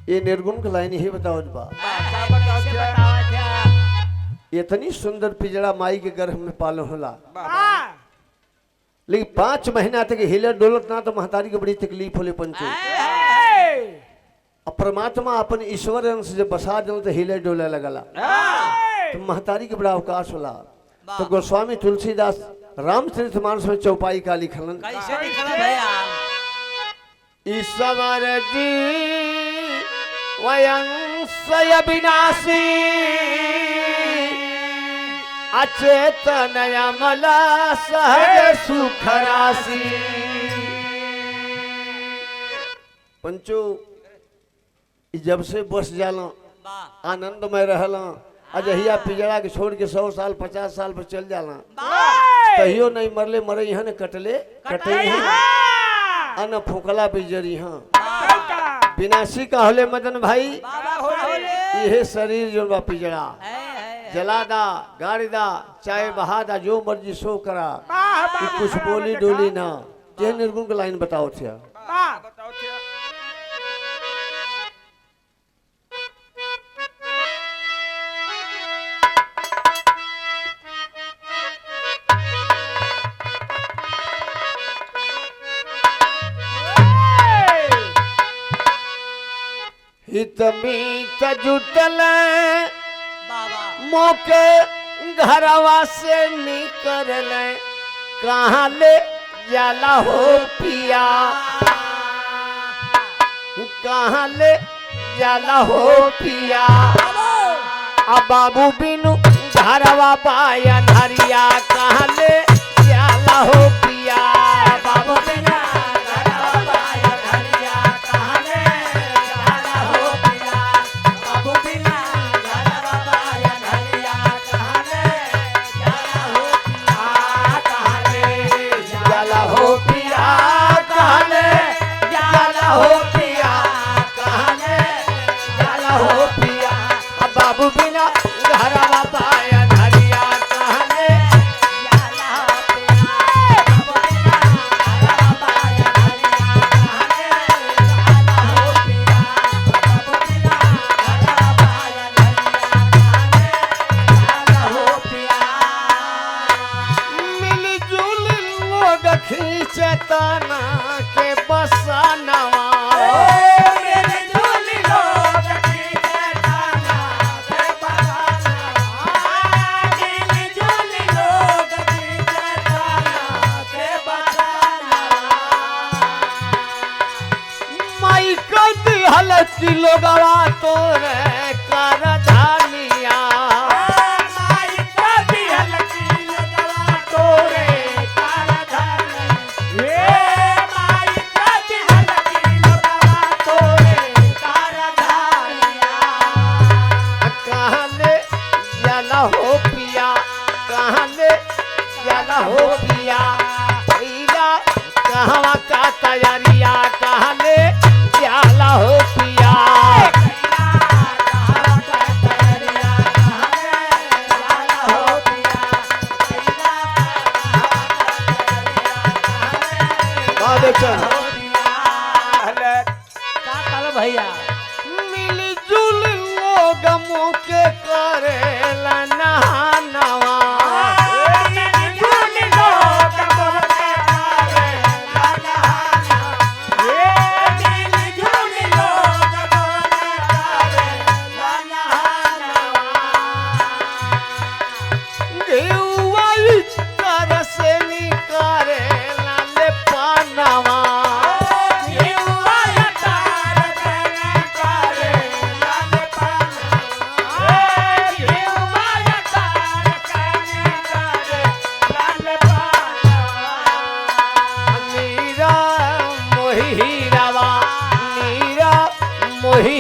ये निर्गुण का लाइन ही बताओ बा। इतनी सुंदर पिजड़ा माई के गर्भ में पालन होला, लेकिन 5 महीना तक हिलत डोलत ना तो महतारी के बड़ी तकलीफ होले पंचो। अब परमात्मा अपन ईश्वर अंश जब बसा दो तो हिले डोले लगला, तो महतारी के बड़ा अवकाश होला। तो गोस्वामी तुलसीदास रामचरितमानस में चौपाई का लिखलन, कैसे लिखला भैया? ईश्वर जी वयंसय विनाशी अचेतन अमला सहज सुख राशि। पंचो जब से बस जाला आनंद में रहला, अजहिया पिजड़ा के छोड़ के 100 साल 50 साल पर चल जाला, तहियो नहीं मरले मरे यहाँ ने कटले कटे अन फूकला बिजरी हाँ विनाशी का होले मदन भाई। यह शरीर जो बा पिजड़ा जला दा गाड़ी दा चाहे बहा दा जो मर्जी सो करा, कुछ बोली डोली ना। यह निर्गुण का लाइन बताओ थे। हितमीत जुटल मोके घरवा से निकल, कहाँ ले जाला हो पिया, कहाँ ले जाला हो पिया। अब बाबू बिनु घरवा पाया धरिया, कहाँ ले जाला हो पिया। बाबू बिनु चेतना के बसनवा माई कदी हलती लोगवा तोरे कर धानिया, हो पिया कहाँ ले जाला हो पिया। कहवा का तैयारिया कहाँ ले जाला हो पिया। भैया मिलजुल लोग मुके करे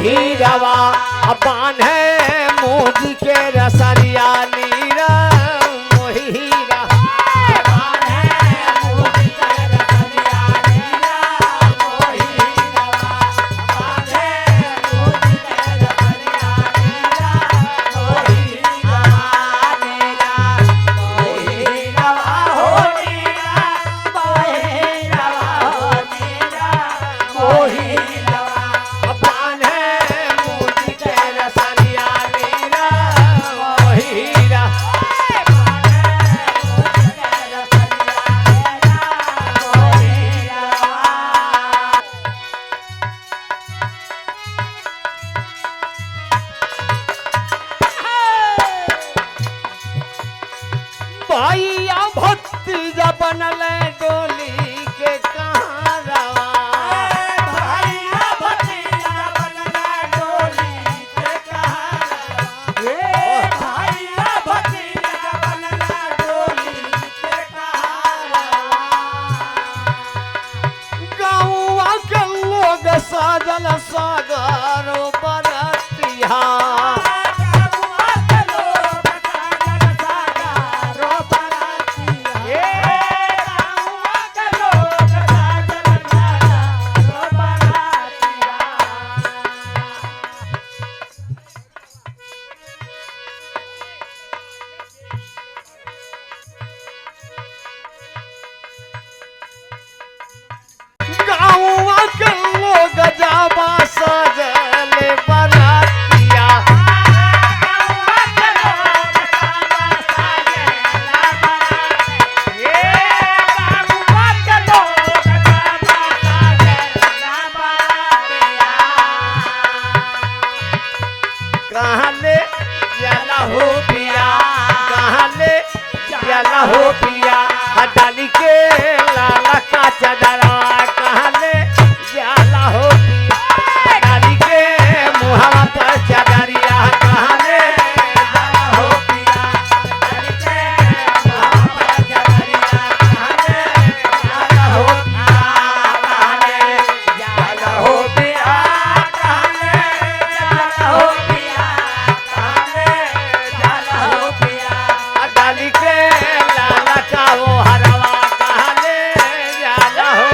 हीरावा अपान है मोदी के रसरिया नीरा मोही हीरा अपान है मोदी के रसरिया नीरा मोही हीरावा अपान है मोदी के रसरिया नीरा मोही हीरावा नीरा मोही हीरावा हो नीरा मोही हीरावा हो नीरा बनल डोली के कहाँ रवा भैया भतीजा बनल डोली के कहाँ रवा भैया भतीजा बनल डोली के कहाँ रवा गाँवा के लोग साजल सागर बरतिया गाँवा के लोग जाबा सजल बरतिया कहाँ ले जाला हो पिया कहाँ ले जाला हो पिया डाली के लाला का चदरा कहाँ ले जाला हो पिया डाली के मुहावा पर चदरिया कहाँ ले जाला हो पिया डाली के मुहावा पर चदरिया कहाँ ले जाला हो पिया कहाँ ले जाला हो पिया कहाँ ले जाला हो पिया कहाँ ले जाला हो पिया डाली के लाला का वो हरवा कहाँ ले जाला हो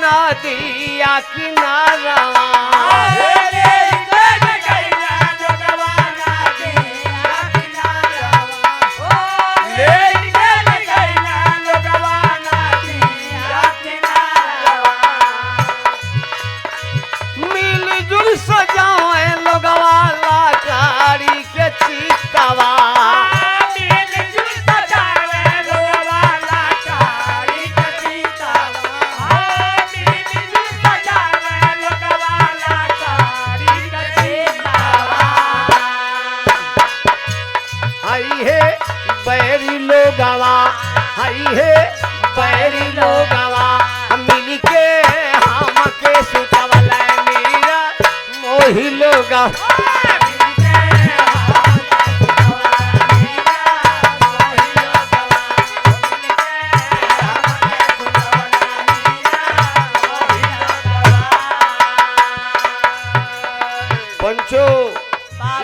नदिया किनारा मिलजुल सजाए लोगवा लाचारी के चितवा बैरी लोगवा हई है बैरी लोगवा मिल के हम के सुतवला मीरा मोही लोगा पंचो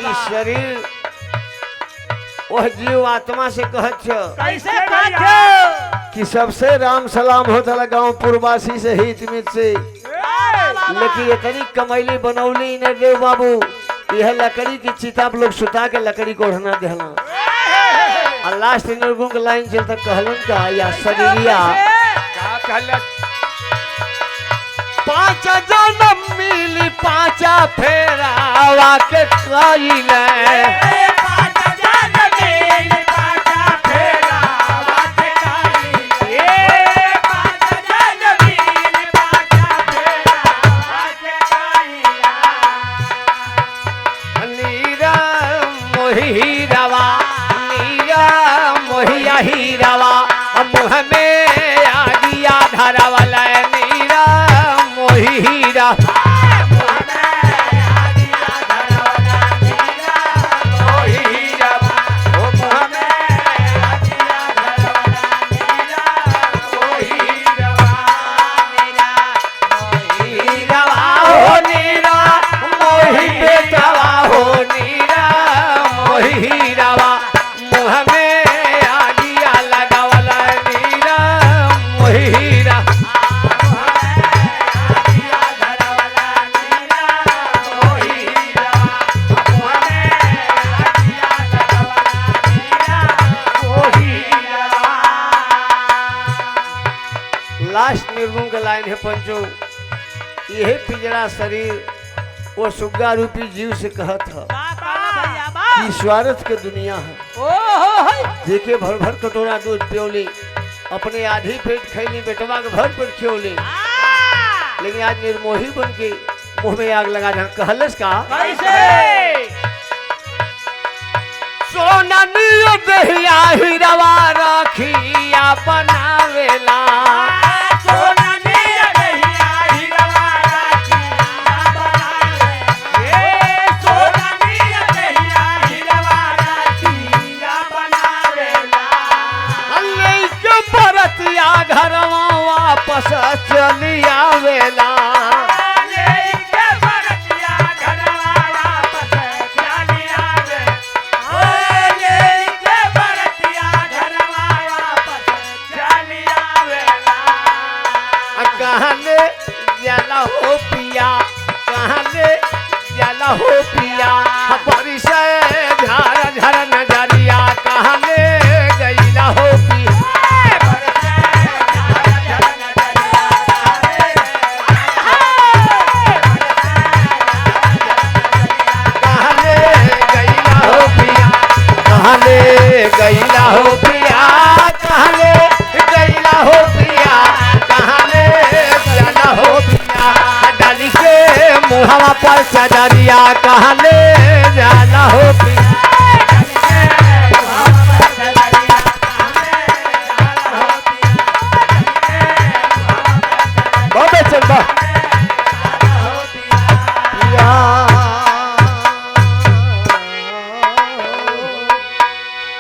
ई शरीर वह जीव आत्मा से कहत कैसे कहत कि सबसे राम सलाम होता गाँव पूर्वासी से हित मित से लेकिन इतनी कमैली बनौली न देव बाबू यह लकड़ी की चिता लोग सुता के लकड़ी को ओढ़ना देहला और लास्ट निर्गुण के लाइन चलता कहलन का या सजलिया पांच जन्म मिली पांचा फेरावा के कइले हीरावा मुँह में आगिया धरवला नीरा मोही हीरा लास्ट निर्गुण का लाइन है पंचो यही पिंजरा शरीर वो सुग्गा रूपी जीव से कहत है कि स्वार्थ के दुनिया है देखे भर भर कटोरा दूध पियोली, अपने आधी पेट खैली, बेटवा के भर पेट खियोली, लेकिन आज निर्मोही बन के मुंह में आग लगा जहाँ कहलस का सोना नियो दहिया हीरावा रखिया बनावेला घरवा वापस चली आवेला कहले जाला हो पिया, कहले जाला हो पिया, बड़ी से झर झर नजरिया कहले गईला हो पिया, गईला हो पिया, कहले गईला हो पिया, कहले गईला हो पिया, डाली के मुहावा पर सजरिया कहले